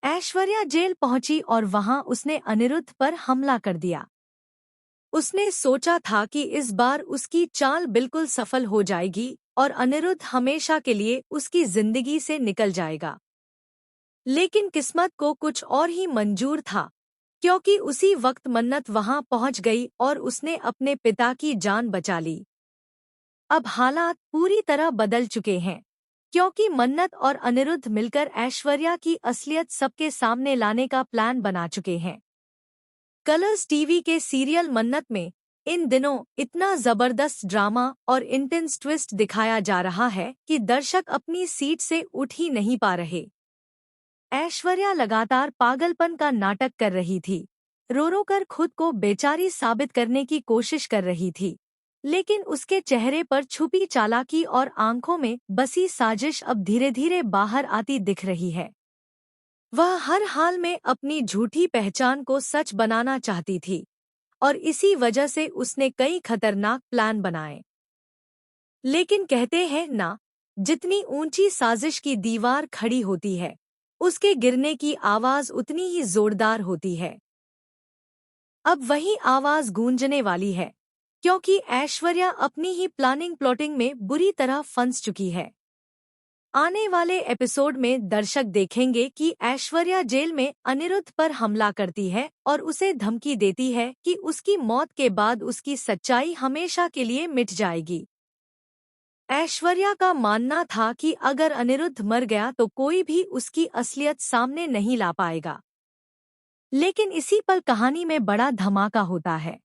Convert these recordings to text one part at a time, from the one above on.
Aishwarya jail पहुंची और वहां उसने अनिरुद्ध पर हमला कर दिया। उसने सोचा था कि इस बार उसकी चाल बिल्कुल सफल हो जाएगी और अनिरुद्ध हमेशा के लिए उसकी जिंदगी से निकल जाएगा। लेकिन किस्मत को कुछ और ही मंजूर था, क्योंकि उसी वक्त मन्नत वहां पहुंच गई और उसने अपने पिता की जान बचा ली। अब हालात पूरी तरह बदल चुके हैं, क्योंकि मन्नत और अनिरुद्ध मिलकर ऐश्वर्या की असलियत सबके सामने लाने का प्लान बना चुके हैं। कलर्स टीवी के सीरियल मन्नत में इन दिनों इतना जबरदस्त ड्रामा और इंटेंस ट्विस्ट दिखाया जा रहा है कि दर्शक अपनी सीट से उठ ही नहीं पा रहे। ऐश्वर्या लगातार पागलपन का नाटक कर रही थी, रो रो कर खुद को बेचारी साबित करने की कोशिश कर रही थी, लेकिन उसके चेहरे पर छुपी चालाकी और आंखों में बसी साजिश अब धीरे धीरे बाहर आती दिख रही है। वह हर हाल में अपनी झूठी पहचान को सच बनाना चाहती थी और इसी वजह से उसने कई खतरनाक प्लान बनाए। लेकिन कहते हैं ना, जितनी ऊंची साजिश की दीवार खड़ी होती है, उसके गिरने की आवाज उतनी ही जोरदार होती है। अब वही आवाज गूंजने वाली है, क्योंकि ऐश्वर्या अपनी ही प्लानिंग प्लॉटिंग में बुरी तरह फंस चुकी है। आने वाले एपिसोड में दर्शक देखेंगे कि ऐश्वर्या जेल में अनिरुद्ध पर हमला करती है और उसे धमकी देती है कि उसकी मौत के बाद उसकी सच्चाई हमेशा के लिए मिट जाएगी। ऐश्वर्या का मानना था कि अगर अनिरुद्ध मर गया तो कोई भी उसकी असलियत सामने नहीं ला पाएगा। लेकिन इसी पर कहानी में बड़ा धमाका होता है।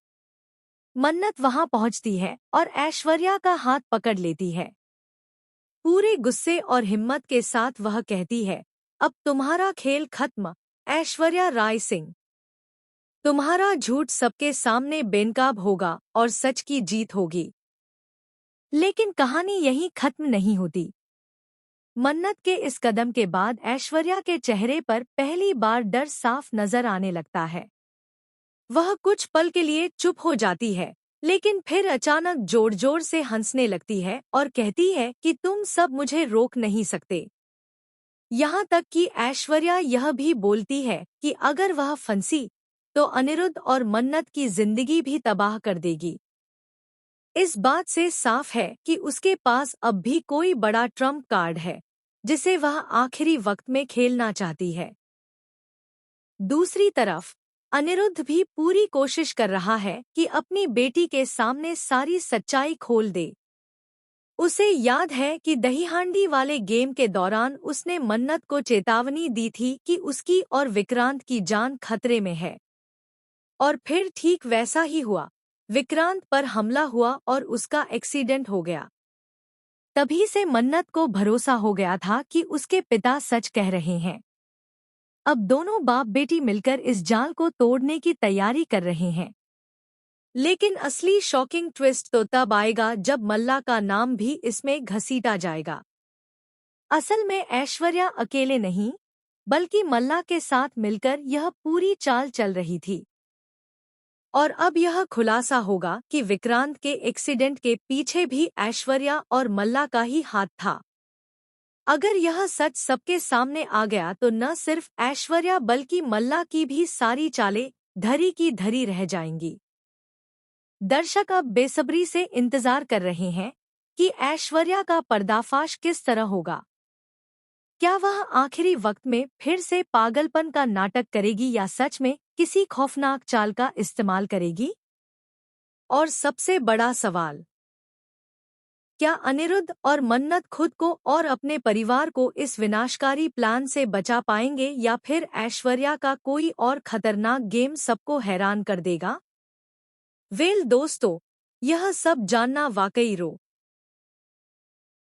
मन्नत वहां पहुंचती है और ऐश्वर्या का हाथ पकड़ लेती है। पूरे गुस्से और हिम्मत के साथ वह कहती है, अब तुम्हारा खेल खत्म, ऐश्वर्या राय सिंह। तुम्हारा झूठ सबके सामने बेनकाब होगा और सच की जीत होगी। लेकिन कहानी यहीं खत्म नहीं होती। मन्नत के इस कदम के बाद ऐश्वर्या के चेहरे पर पहली बार डर साफ नजर आने लगता है। वह कुछ पल के लिए चुप हो जाती है, लेकिन फिर अचानक जोर जोर से हंसने लगती है और कहती है कि तुम सब मुझे रोक नहीं सकते। यहाँ तक कि ऐश्वर्या यह भी बोलती है कि अगर वह फंसी तो अनिरुद्ध और मन्नत की जिंदगी भी तबाह कर देगी। इस बात से साफ है कि उसके पास अब भी कोई बड़ा ट्रम्प कार्ड है, जिसे वह आखिरी वक्त में खेलना चाहती है। दूसरी तरफ अनिरुद्ध भी पूरी कोशिश कर रहा है कि अपनी बेटी के सामने सारी सच्चाई खोल दे। उसे याद है कि दहीहांडी वाले गेम के दौरान उसने मन्नत को चेतावनी दी थी कि उसकी और विक्रांत की जान खतरे में है। और फिर ठीक वैसा ही हुआ, विक्रांत पर हमला हुआ और उसका एक्सीडेंट हो गया। तभी से मन्नत को भरोसा हो गया था कि उसके पिता सच कह रहे हैं। अब दोनों बाप बेटी मिलकर इस जाल को तोड़ने की तैयारी कर रहे हैं। लेकिन असली शॉकिंग ट्विस्ट तो तब आएगा जब मल्ला का नाम भी इसमें घसीटा जाएगा। असल में ऐश्वर्या अकेले नहीं, बल्कि मल्ला के साथ मिलकर यह पूरी चाल चल रही थी। और अब यह खुलासा होगा कि विक्रांत के एक्सीडेंट के पीछे भी ऐश्वर्या और मल्ला का ही हाथ था। अगर यह सच सबके सामने आ गया तो न सिर्फ ऐश्वर्या बल्कि मल्ला की भी सारी चालें धरी की धरी रह जाएंगी। दर्शक अब बेसब्री से इंतजार कर रहे हैं कि ऐश्वर्या का पर्दाफाश किस तरह होगा। क्या वह आखिरी वक्त में फिर से पागलपन का नाटक करेगी या सच में किसी खौफनाक चाल का इस्तेमाल करेगी? और सबसे बड़ा सवाल, क्या अनिरुद्ध और मन्नत खुद को और अपने परिवार को इस विनाशकारी प्लान से बचा पाएंगे या फिर ऐश्वर्या का कोई और खतरनाक गेम सबको हैरान कर देगा? वेल दोस्तों, यह सब जानना वाकई रो